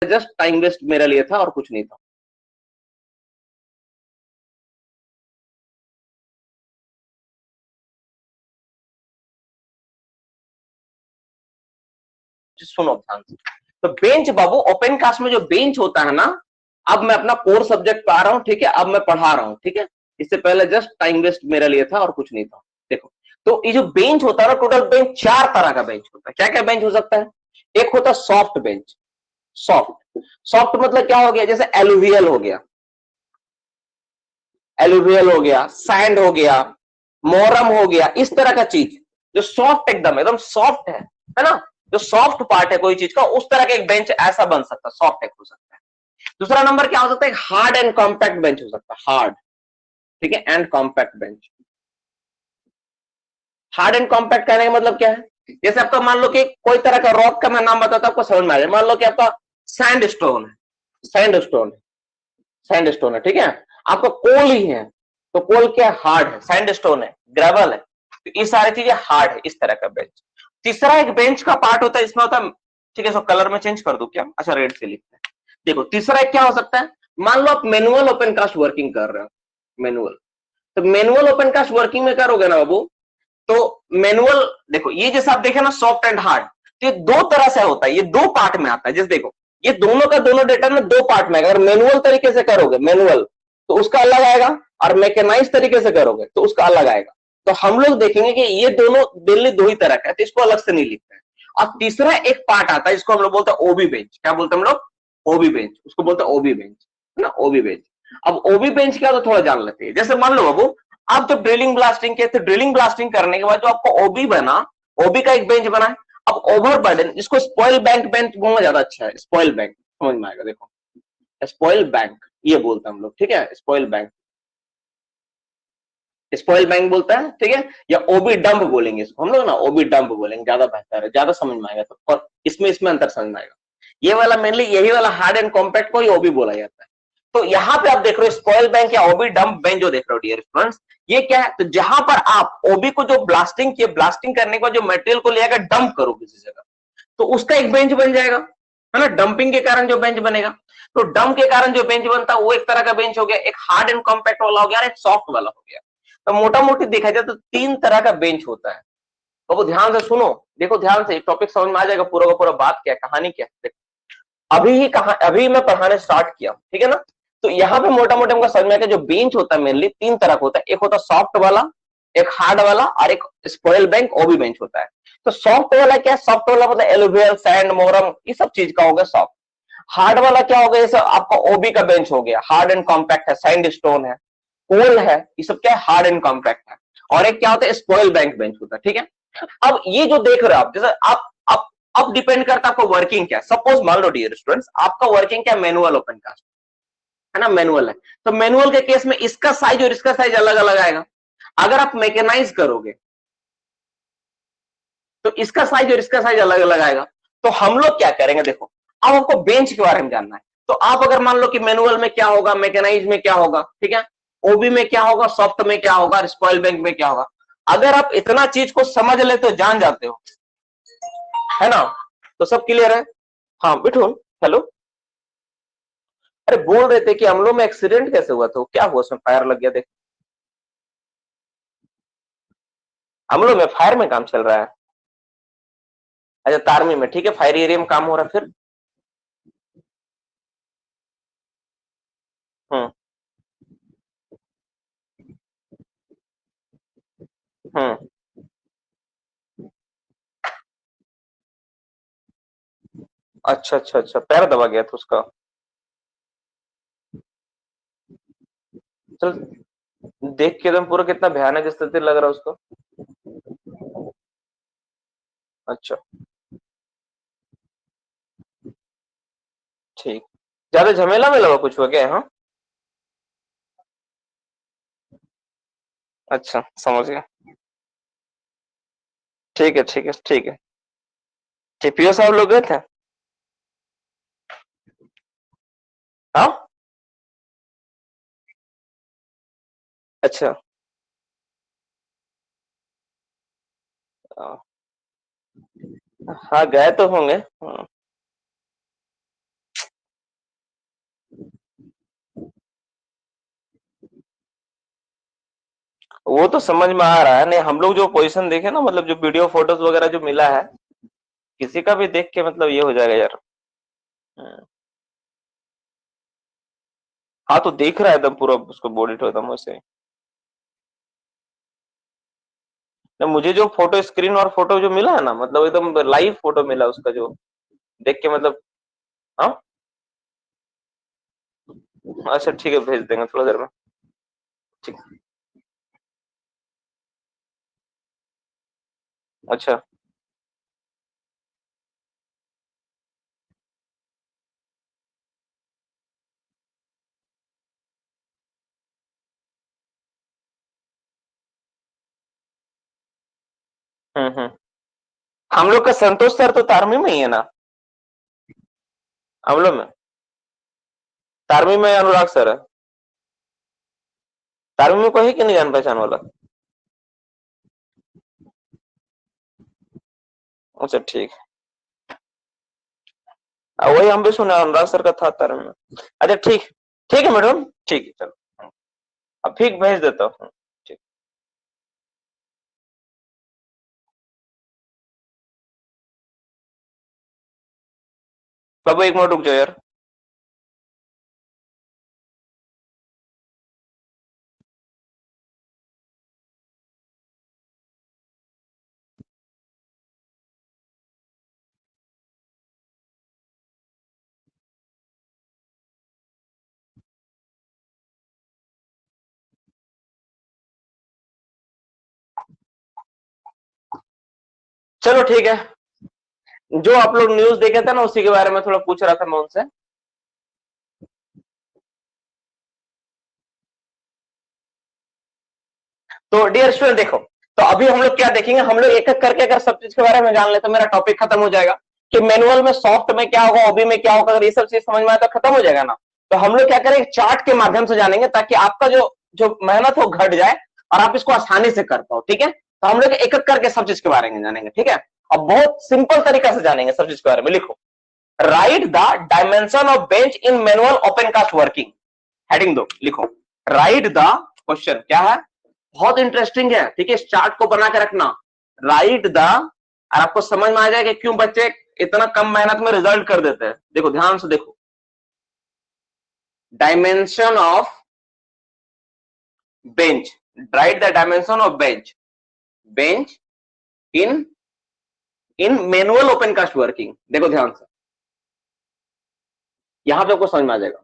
Just time waste मेरे लिए था और कुछ नहीं था। सुनो ध्यान से। तो बेंच बाबू, ओपन कास्ट में जो बेंच होता है ना, अब मैं अपना कोर सब्जेक्ट पे आ रहा हूँ, ठीक है, अब मैं पढ़ा रहा हूँ, ठीक है। इससे पहले जस्ट टाइम वेस्ट मेरे लिए था और कुछ नहीं था। देखो, तो ये जो बेंच होता है ना, टोटल बेंच 4 तरह का बेंच होता है। क्या क्या बेंच हो सकता है? एक होता है सॉफ्ट बेंच। सॉफ्ट, सॉफ्ट मतलब क्या हो गया, जैसे एलुवियल हो गया, एलुवियल हो गया, सैंड हो गया, मोरम हो गया, इस तरह का चीज जो सॉफ्ट, एकदम एकदम सॉफ्ट है ना, जो सॉफ्ट पार्ट है कोई चीज का, उस तरह का एक बेंच ऐसा बन सकता है, सॉफ्ट एक हो सकता है। दूसरा नंबर क्या हो सकता है? हार्ड एंड कॉम्पैक्ट बेंच हो सकता है, हार्ड, ठीक है, and compact bench. Hard and compact कहने का मतलब क्या है? जैसे आपका मान लो कि कोई तरह का रॉक का मैं नाम बताता हूं, आपको समझ में आ जाए। मान लो कि आपका सैंड स्टोन है, सैंड स्टोन, सैंड स्टोन है, ठीक है। आपका कोल ही है, तो कोल क्या? हार्ड है। सैंड स्टोन है, ग्रेवल है, तो ये सारी चीजें हार्ड है, इस तरह का बेंच। तीसरा एक बेंच का पार्ट होता है, इसमें होता है, ठीक है, सो कलर में चेंज कर दो क्या? अच्छा, रेड से लिखते हैं। देखो, तीसरा एक क्या हो सकता है? मान लो आप मैनुअल ओपन कास्ट वर्किंग कर रहे हो, मैनुअल, तो मैनुअल ओपन कास्ट वर्किंग में करोगे ना बाबू, तो मैनुअल, देखो ये जैसे आप देखे ना, सॉफ्ट एंड हार्ड, तो ये दो तरह से होता है, ये दो पार्ट में आता है। जैसे देखो, ये दोनों का दोनों डेटा में दो पार्ट में, अगर मैनुअल तरीके से करोगे मैनुअल, तो उसका अलग आएगा, और मैकेनाइज तरीके से करोगे तो उसका अलग आएगा। तो हम लोग देखेंगे कि ये दोनों दिल्ली दो ही तरह का है, तो इसको अलग से नहीं लिखते हैं। और तीसरा एक पार्ट आता है, जिसको हम लोग बोलते हैं ओबी बेंच। क्या बोलते हैं हम लोग? ओबी बेंच, उसको बोलते हैं ओबी बेंच, है ना, ओबी बेंच। अब ओबी बेंच क्या, तो थोड़ा जान लेते हैं। जैसे मान लो बाबू, आप तो ड्रिलिंग ब्लास्टिंग के, तो ड्रिलिंग ब्लास्टिंग करने के बाद जो आपको ओबी बना, ओबी का एक बेंच बना है। अब ओवरबर्डन, जिसको स्पॉइल बैंक बेंच बोलना ज्यादा अच्छा है, स्पॉइल बैंक समझ में आएगा। देखो, स्पॉइल बैंक ये बोलते हैं हम लोग, ठीक है, स्पॉइल बैंक, स्पॉइल बैंक बोलता है, ठीक है। या ओबी डंप बोलेंगे इसको हम लोग ना, ओबी डंप बोलेंगे, ज्यादा बेहतर है, ज्यादा समझ में आएगा। तो और इसमें अंतर समझ में आएगा। ये वाला मेनली, यही वाला हार्ड एंड कॉम्पैक्ट को ही ओबी बोला जाता है। तो यहाँ पे आप देख रहे हो स्पॉइल बैंक या ओबी डंप बेंच जो देख रहे हो डियर स्टूडेंट्स, ये क्या है? तो जहां पर आप ओबी को जो ब्लास्टिंग किए, ब्लास्टिंग करने के बाद जो मटेरियल को ले डंप करो किसी जगह, तो उसका एक बेंच बन जाएगा, है ना। डंपिंग के कारण जो बेंच बनेगा, तो डंप के कारण जो बेंच बनता है वो एक तरह का बेंच हो गया, एक हार्ड एंड कॉम्पैक्ट वाला हो गया और एक सॉफ्ट वाला हो गया। तो मोटा मोटी देखा जाए तो 3 तरह का बेंच होता है। तो वो ध्यान से सुनो, देखो ध्यान से, टॉपिक समझ में आ जाएगा पूरा का पूरा, बात क्या है, कहानी क्या है। अभी मैं पढ़ाने स्टार्ट किया, ठीक है ना। तो यहाँ पे मोटा मोटा हमको समझ में आया, जो बेंच होता है मेनली 3 तरह का होता है। एक होता है सॉफ्ट वाला, एक हार्ड वाला, और एक स्पॉइल बैंक ओबी बेंच होता है। तो सॉफ्ट वाला क्या है? सॉफ्ट वाला मतलब एलुवियल, सैंड, मोरम, ये सब चीज का हो गया सॉफ्ट। हार्ड वाला क्या हो गया? जैसे आपका ओबी का बेंच हो गया, हार्ड एंड कॉम्पैक्ट है, सैंड स्टोन है, कोल है, ये सब क्या है? हार्ड एंड कॉम्पैक्ट है। और एक क्या होता है? स्पॉइल बैंक बेंच होता है, ठीक है। अब ये जो देख रहे हो आप, जैसे आप अब डिपेंड करता है आपको वर्किंग क्या। सपोज मान लो डियर स्टूडेंट्स, आपका वर्किंग क्या? मैनुअल ओपन कास्ट, है ना, मैनुअल है। तो मैनुअल के केस में इसका साइज और इसका साइज अलग अलग आएगा। अगर आप मैकेनाइज करोगे तो इसका साइज और इसका साइज अलग अलग आएगा। तो हम लोग क्या करेंगे, देखो, अब आपको बेंच के बारे में जानना है। तो आप अगर मान लो कि मैनुअल में क्या होगा, मैकेनाइज में क्या होगा, ठीक है, ओबी में क्या होगा, सॉफ्ट में क्या होगा, स्पॉइल बैंक में क्या होगा, अगर आप इतना चीज को समझ ले तो जान जाते हो, है ना। तो सब क्लियर है? हाँ बिठून, हेलो। अरे बोल रहे थे कि हम लोग में एक्सीडेंट कैसे हुआ था, क्या हुआ, उसमें फायर लग गया? देख, हम लोग में फायर में काम चल रहा है। अच्छा, तारमी में, ठीक है, फायर एरिया में काम हो रहा है फिर। हम्म। हम्म। अच्छा अच्छा अच्छा, पैर दबा गया था उसका। चल, देख के एकदम पूरा कितना भयानक स्थिति लग रहा है उसको। अच्छा, ठीक। ज्यादा झमेला में लगा कुछ हो गया? हाँ, अच्छा, समझ गया। ठीक है ठीक है ठीक है। टीपीओ साहब लोग गए थे? हाँ। अच्छा। हाँ, गए तो होंगे। हाँ। वो तो समझ में आ रहा है। नहीं, हम लोग जो पोजीशन देखे ना, मतलब जो वीडियो फोटोज वगैरह जो मिला है, किसी का भी देख के मतलब ये हो जाएगा यार। हाँ, तो देख रहा है एकदम पूरा उसको बॉडी तो एकदम वैसे। ना, मुझे जो फोटो स्क्रीन और फोटो जो मिला है ना, मतलब एकदम लाइव फोटो मिला उसका, जो देख के मतलब। हाँ, अच्छा ठीक है, भेज देंगे थोड़ा देर में। ठीक। अच्छा। हम्म। हम लोग का संतोष सर तो तारमी में ही है ना? हम लोग में तारमी में अनुराग सर है। तारमी में कोई है कि नहीं जान पहचान वाला? अच्छा ठीक। वही हम भी सुना, अनुराग सर का था तारमी में। अच्छा ठीक। ठीक है मैडम, ठीक है, चलो। अब ठीक, भेज देता हूँ। ठीक। बाबू एक मिनट रुक जाओ यार। चलो ठीक है। जो आप लोग न्यूज देखे थे ना, उसी के बारे में थोड़ा पूछ रहा था मैं उनसे। तो डियर स्टूडेंट देखो, तो अभी हम लोग क्या देखेंगे, हम लोग एक एक करके अगर सब चीज के बारे में जान ले तो मेरा टॉपिक खत्म हो जाएगा। कि मैनुअल में सॉफ्ट में क्या होगा, ओबी में क्या होगा, अगर ये सब चीज समझ में आए तो खत्म हो जाएगा ना। तो हम लोग क्या करेंगे, चार्ट के माध्यम से जानेंगे, ताकि आपका जो जो मेहनत हो घट जाए और आप इसको आसानी से कर पाओ। ठीक है, तो हम लोग एक एक करके सब चीज के बारे में जानेंगे। ठीक है, अब बहुत सिंपल तरीका से जानेंगे सब चीज के बारे में। लिखो, write the dimension of bench in manual open cast working. Heading दो, लिखो, राइट द, क्वेश्चन क्या है, बहुत इंटरेस्टिंग है। ठीक है, इस चार्ट को बना के रखना, राइट द, और आपको समझ में आ जाएगा क्यों बच्चे इतना कम मेहनत में रिजल्ट कर देते हैं। देखो ध्यान से देखो, dimension of bench, write the dimension of bench, bench in in manual open cast working. देखो ध्यान से, यहां पे आपको समझ में आ जाएगा।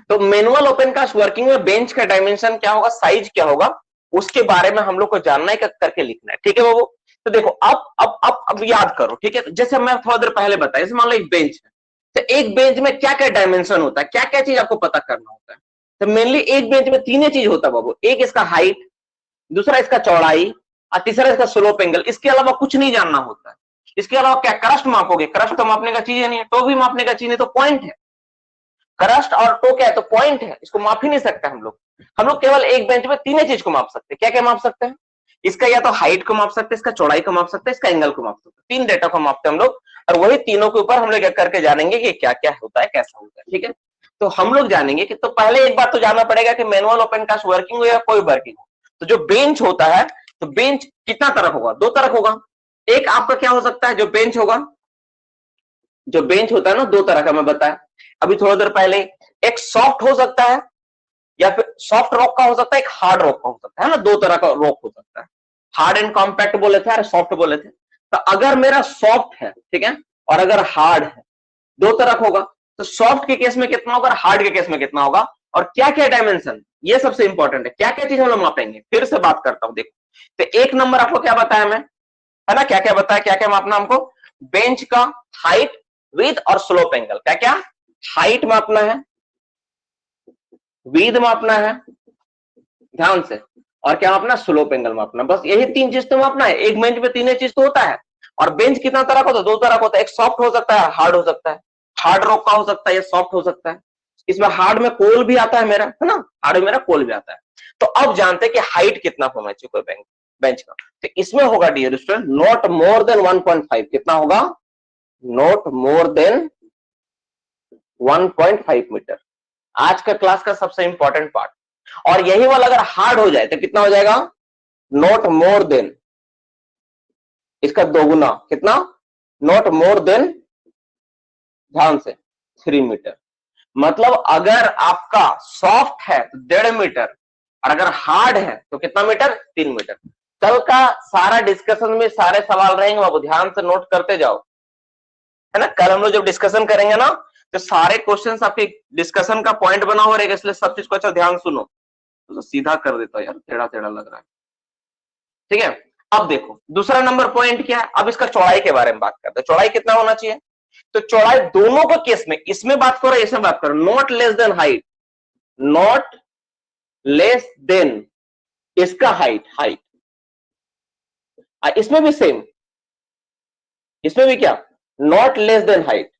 तो मैनुअल ओपन कास्ट वर्किंग में बेंच का डायमेंशन क्या होगा, साइज क्या होगा, उसके बारे में हम लोग को जानना है, करके लिखना है। ठीक है बाबू, तो देखो अब याद करो। ठीक है, जैसे मैं थोड़ा देर पहले बताया, जैसे मान लो एक बेंच है, तो एक बेंच में क्या क्या डायमेंशन होता है, क्या क्या चीज आपको पता करना होता है। तो मेनली एक बेंच में तीन चीज होता है बाबू, एक इसका हाइट, दूसरा इसका चौड़ाई, और तीसरा इसका स्लोप एंगल। इसके अलावा कुछ नहीं जानना होता है। इसके अलावा क्या क्रस्ट मापोगे, क्रस्ट तो मापने का चीज है नहीं है, तो भी मापने का चीज नहीं, तो पॉइंट है। क्रस्ट और टो क्या है, तो पॉइंट है, इसको माप ही नहीं सकते हम लोग। हम लोग केवल एक बेंच में तीन चीज को माप सकते हैं। क्या क्या माप सकते हैं, इसका या तो हाइट को माप सकते हैं, इसका चौड़ाई को माप सकते हैं, इसका एंगल को माप सकते हैं। तीन डेटा को मापते हैं हम लोग, और वही तीनों के ऊपर हम लोग करके जानेंगे कि क्या क्या होता है, कैसा होता है। ठीक है, तो हम लोग जानेंगे कि, तो पहले एक बात तो जानना पड़ेगा कि मैनुअल ओपन कास्ट वर्किंग हो या कोई वर्किंग हो, तो जो बेंच होता है, तो बेंच कितना तरह होगा, दो तरह होगा। एक आपका क्या हो सकता है, जो बेंच होगा, जो बेंच होता है ना, दो तरह का मैं बताया अभी थोड़ा देर पहले। एक सॉफ्ट हो सकता है, या फिर सॉफ्ट रॉक का हो सकता है, एक हार्ड रॉक का हो सकता है ना, दो तरह का रॉक हो सकता है। हार्ड एंड कॉम्पैक्ट बोले थे और सॉफ्ट बोले थे। तो अगर मेरा सॉफ्ट है, ठीक है, और अगर हार्ड है, दो तरह होगा। तो सॉफ्ट के केस में कितना होगा, हार्ड के केस में कितना होगा, और क्या क्या डायमेंशन, ये सबसे इंपॉर्टेंट है। क्या क्या चीज हम लोग मापेंगे, फिर से बात करता हूं, देखो। तो एक नंबर आपको क्या बताया मैं, है ना, क्या क्या बताया, क्या क्या मापना हमको, बेंच का हाइट, विड्थ और स्लोप एंगल। क्या क्या, हाइट मापना है, विड्थ मापना है, ध्यान से, और क्या मापना, स्लोप एंगल मापना। बस यही तीन चीज तो मापना है। एक बेंच में तीन चीज तो होता है। और बेंच कितना तरह का होता है, दो तरह का होता है, एक सॉफ्ट हो सकता है, हार्ड हो सकता है। हार्ड रॉक का हो सकता है, या सॉफ्ट हो सकता है। इसमें हार्ड में कोल भी आता है मेरा, है ना, हार्ड में मेरा कोल भी आता है। तो अब जानते हैं कि हाइट कितना होना चाहिए कोई बेंच का। तो इसमें होगा dear student, not more than 1.5। कितना होगा, नॉट मोर देन 1.5 मीटर। आज का क्लास का सबसे इंपॉर्टेंट पार्ट। और यही वाला अगर हार्ड हो जाए तो कितना हो जाएगा, नॉट मोर देन, इसका दोगुना, कितना, नॉट मोर देन, ध्यान से, 3 मीटर। मतलब अगर आपका सॉफ्ट है तो 1.5 मीटर, और अगर हार्ड है तो कितना मीटर, 3 मीटर। कल का सारा डिस्कशन में सारे सवाल रहेंगे, बाबू ध्यान से नोट करते जाओ, है ना। कल हम लोग जब डिस्कशन करेंगे ना तो सारे क्वेश्चंस आपके डिस्कशन का पॉइंट बना हुआ रहेगा, इसलिए सब चीज को अच्छा ध्यान सुनो। तो सीधा कर देता यार, टेढ़ा टेढ़ा लग रहा है, ठीक है। अब देखो दूसरा नंबर पॉइंट क्या है, अब इसका चौड़ाई के बारे में बात करते हैं। चौड़ाई कितना होना चाहिए, तो चौड़ाई दोनों को केस में, इसमें बात करो इसमें बात करो, not less than height, not less than इसका हाइट, हाइट इसमें भी सेम, इसमें भी क्या, नॉट लेस देन हाइट।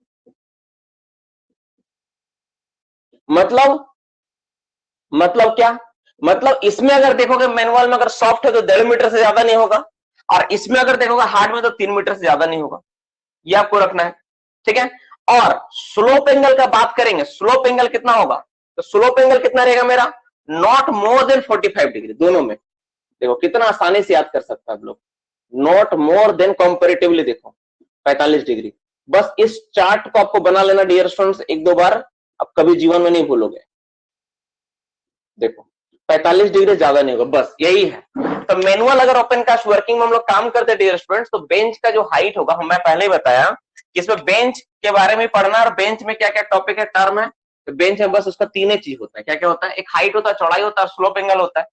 मतलब क्या, मतलब इसमें अगर देखोगे मैनुअल में अगर सॉफ्ट है तो 1.5 मीटर से ज्यादा नहीं होगा, और इसमें अगर देखोगे हार्ड में तो 3 मीटर से ज्यादा नहीं होगा, ये आपको रखना है, ठीक है। और स्लोप एंगल का बात करेंगे, स्लोप एंगल कितना होगा, तो स्लोप एंगल कितना रहेगा मेरा, नॉट मोर देन 45 डिग्री, दोनों में। देखो कितना आसानी से याद कर सकते हैं आप लोग, नॉट मोर देन कंपेरेटिवली देखो 45 डिग्री। बस इस चार्ट को आपको बना लेना डियर स्टूडेंट्स, एक दो बार, आप कभी जीवन में नहीं भूलोगे। देखो 45 डिग्री ज्यादा नहीं होगा, बस यही है। तो मैनुअल अगर ओपन कास्ट वर्किंग में हम लोग काम करते हैं डियर स्टूडेंट्स, तो बेंच का जो हाइट होगा, हम मैं पहले ही बताया कि इसमें बेंच के बारे में पढ़ना, और बेंच में क्या क्या टॉपिक है, टर्म है। तो बेंच में बस उसका तीन ही चीज होता है, क्या क्या होता है, एक हाइट होता है, चौड़ाई होता है, स्लोप एंगल होता है।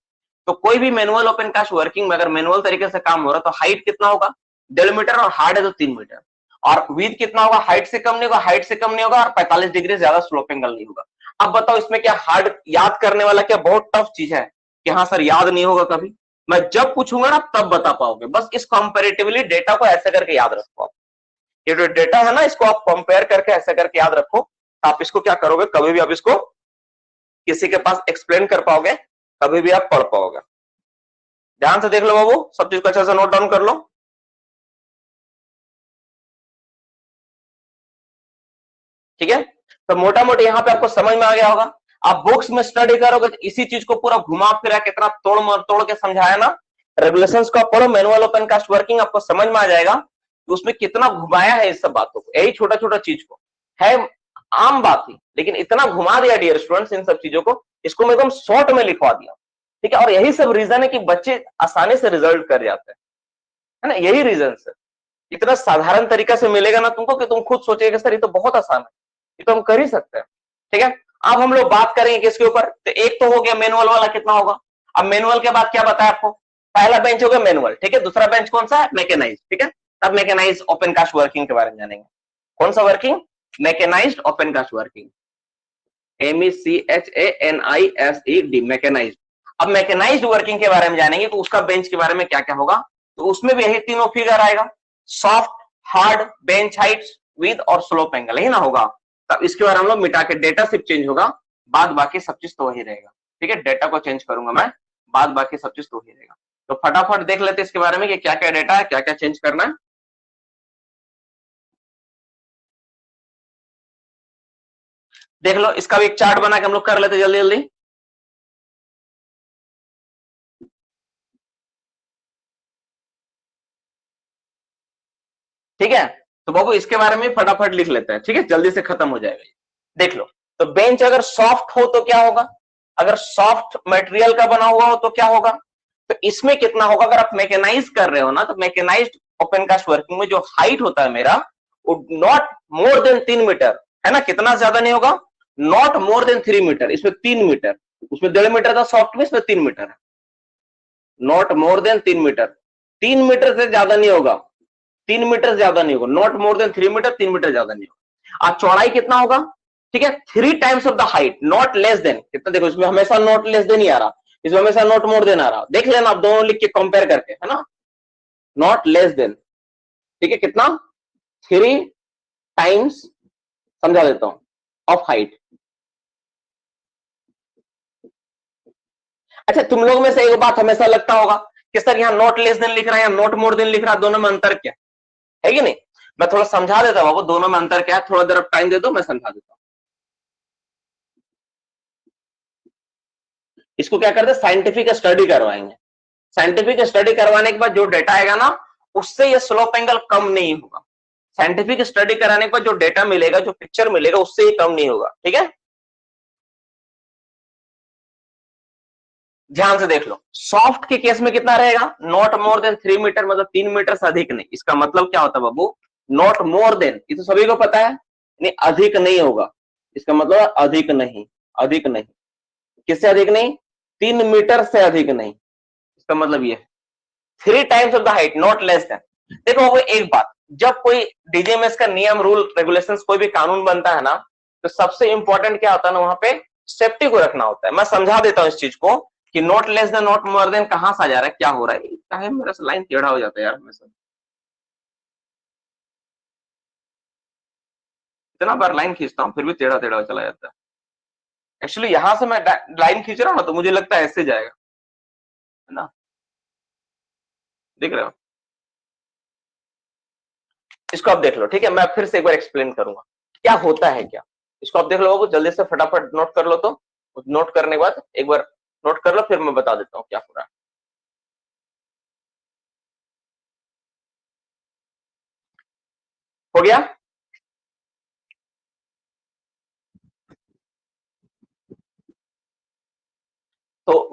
तो कोई भी मैनुअल ओपन कास्ट वर्किंग में अगर मैनुअल तरीके से काम हो रहा है तो हाइट कितना होगा, 1.5 मीटर, और हार्ड है तो 3 मीटर। और विड्थ कितना होगा, हाइट से कम नहीं होगा, हाइट से कम नहीं होगा, और 45 डिग्री ज्यादा स्लोप एंगल नहीं होगा। अब बताओ इसमें क्या हार्ड याद करने वाला, क्या बहुत टफ चीज है कि हाँ सर याद नहीं होगा कभी, मैं जब पूछूंगा ना तब बता पाओगे। बस इस कंपैरेटिवली डेटा को ऐसे करके याद रखो आप, ये जो डेटा है ना इसको आप कंपेयर करके ऐसे करके याद रखो। आप इसको क्या करोगे, कभी भी आप इसको किसी के पास एक्सप्लेन कर पाओगे, कभी भी आप पढ़ पाओगे। ध्यान से देख लो बाबू, सब चीज को अच्छे से नोट डाउन कर लो, ठीक है। तो मोटा मोटी यहाँ पे आपको समझ में आ गया होगा। आप बुक्स में स्टडी करोगे तो इसी चीज को पूरा घुमा फिरा कितना तोड़ मरोड़ तोड़ के समझाया ना, रेगुलेशंस को आप पढ़ो, मैनुअल ओपन कास्ट वर्किंग आपको समझ में आ जाएगा तो उसमें कितना घुमाया है इस सब बातों को, यही छोटा छोटा चीज को है, आम बात ही, लेकिन इतना घुमा दिया डियर स्टूडेंट्स इन सब चीजों को, इसको मैं एकदम शॉर्ट में लिखवा दिया, ठीक है। और यही सब रीजन है कि बच्चे आसानी से रिजल्ट कर जाते हैं, है ना, यही रीजन है। इतना साधारण तरीका से मिलेगा ना तुमको कि तुम खुद सोचेगा सर ये तो बहुत आसान है, ये तो हम कर ही सकते हैं, ठीक है। अब हम लोग बात करेंगे किसके ऊपर, तो एक तो हो गया मैनुअल वाला कितना होगा। अब मैनुअल के बाद क्या बताया आपको, पहला बेंच हो गया मैनुअल, ठीक है। दूसरा बेंच कौन सा है, मैकेनाइज, ठीक है। अब मैकेनाइज ओपन कास्ट वर्किंग के बारे में जानेंगे। कौन सा working, mechanised open cast working, MECHANISED, mechanised. अब मैकेनाइज्ड वर्किंग के बारे में जानेंगे तो उसका बेंच के बारे में क्या क्या होगा, तो उसमें भी यही तीनों फिगर आएगा, soft, hard, bench height, with और स्लोप एंगल, यही ना होगा। तब इसके बारे में हम लोग मिटा के डेटा सिर्फ चेंज होगा, बाद बाकी सब चीज तो वही रहेगा, ठीक है। डेटा को चेंज करूंगा मैं, बाद बाकी सब चीज तो वही रहेगा। तो फटाफट देख लेते इसके बारे में कि क्या क्या डेटा है, क्या क्या चेंज करना है। देख लो इसका भी एक चार्ट बना के हम लोग कर लेते जल्दी जल्दी, ठीक है। तो बाबू इसके बारे में फटाफट लिख लेते हैं, ठीक है, जल्दी से खत्म हो जाएगा। देख लो, तो बेंच अगर सॉफ्ट हो तो क्या होगा, अगर सॉफ्ट मटेरियल का बना हुआ हो तो क्या होगा, तो इसमें कितना होगा, अगर आप मैकेनाइज कर रहे हो ना तो मैकेनाइज्ड ओपन कास्ट वर्किंग में जो हाइट होता है मेरा वो नॉट मोर देन 3 मीटर, है ना, कितना ज्यादा नहीं होगा, नॉट मोर देन 3 मीटर, इसमें 3 मीटर, उसमें 1.5 मीटर था सॉफ्ट में, इसमें 3 मीटर है, not more than 3 metre, 3 metre से ज्यादा नहीं होगा, 3 मीटर ज्यादा नहीं होगा, not more than 3 metre, 3 metre ज्यादा नहीं होगा। अब चौड़ाई कितना होगा, ठीक है, 3 times of the height, not less than, कितना, देखो इसमें हमेशा नॉट लेस देन ही आ रहा, इसमें हमेशा नॉट मोर देन आ रहा, देख लेना आप दोनों लिख के कंपेयर करके, है ना, नॉट लेस देन, ठीक है, कितना, 3 टाइम्स, समझा देता हूं, ऑफ हाइट। अच्छा तुम लोग में से एक बात हमेशा लगता होगा कि सर यहाँ नॉट लेस देन लिख रहा है या नॉट मोर देन लिख रहा है, दोनों में अंतर क्या है कि नहीं, मैं थोड़ा समझा देता हूं बाबू दोनों में अंतर क्या है, थोड़ा देर टाइम दे दो मैं समझा देता हूं। इसको क्या करते हैं, साइंटिफिक स्टडी करवाएंगे। साइंटिफिक स्टडी करवाने के बाद जो डेटा आएगा ना, उससे ये स्लोप एंगल कम नहीं होगा। साइंटिफिक स्टडी कराने के बाद जो डेटा मिलेगा, जो पिक्चर मिलेगा, उससे ये कम नहीं होगा। ठीक है, ध्यान से देख लो। सॉफ्ट के केस में कितना रहेगा, नॉट मोर देन 3 मीटर, मतलब 3 मीटर से अधिक नहीं। इसका मतलब क्या होता है बाबू, नॉट मोर देन, ये तो सभी को पता है, नहीं अधिक नहीं होगा। इसका मतलब अधिक नहीं, अधिक नहीं, किससे अधिक नहीं, 3 मीटर से अधिक नहीं। इसका मतलब ये 3 times of the height, not less than. देखो वो एक बात, जब कोई डीजीएमएस का नियम, रूल, रेगुलेशंस, कोई भी कानून बनता है ना, तो सबसे इंपॉर्टेंट क्या होता है ना, वहां पे सेफ्टी को रखना होता है। मैं समझा देता हूं इस चीज को कि not less than, not more then कहां से आ जा रहा है, क्या हो रहा है। क्या है, मेरा लाइन टेढ़ा हो जाता है यार हमेशा, इतना बार लाइन खींचता हूँ फिर भी टेढ़ा टेढ़ा चला जाता है। एक्चुअली यहां से मैं लाइन खींच रहा हूँ ना, तो मुझे लगता है ऐसे जाएगा, है ना, देख रहे हो। इसको आप देख लो, ठीक है, मैं फिर से एक बार एक्सप्लेन करूंगा क्या होता है क्या। इसको आप देख लो बाबू, जल्दी से फटाफट नोट कर लो। तो नोट करने के बाद एक बार नोट कर लो, फिर मैं बता देता हूँ क्या हो रहा है। हो गया। तो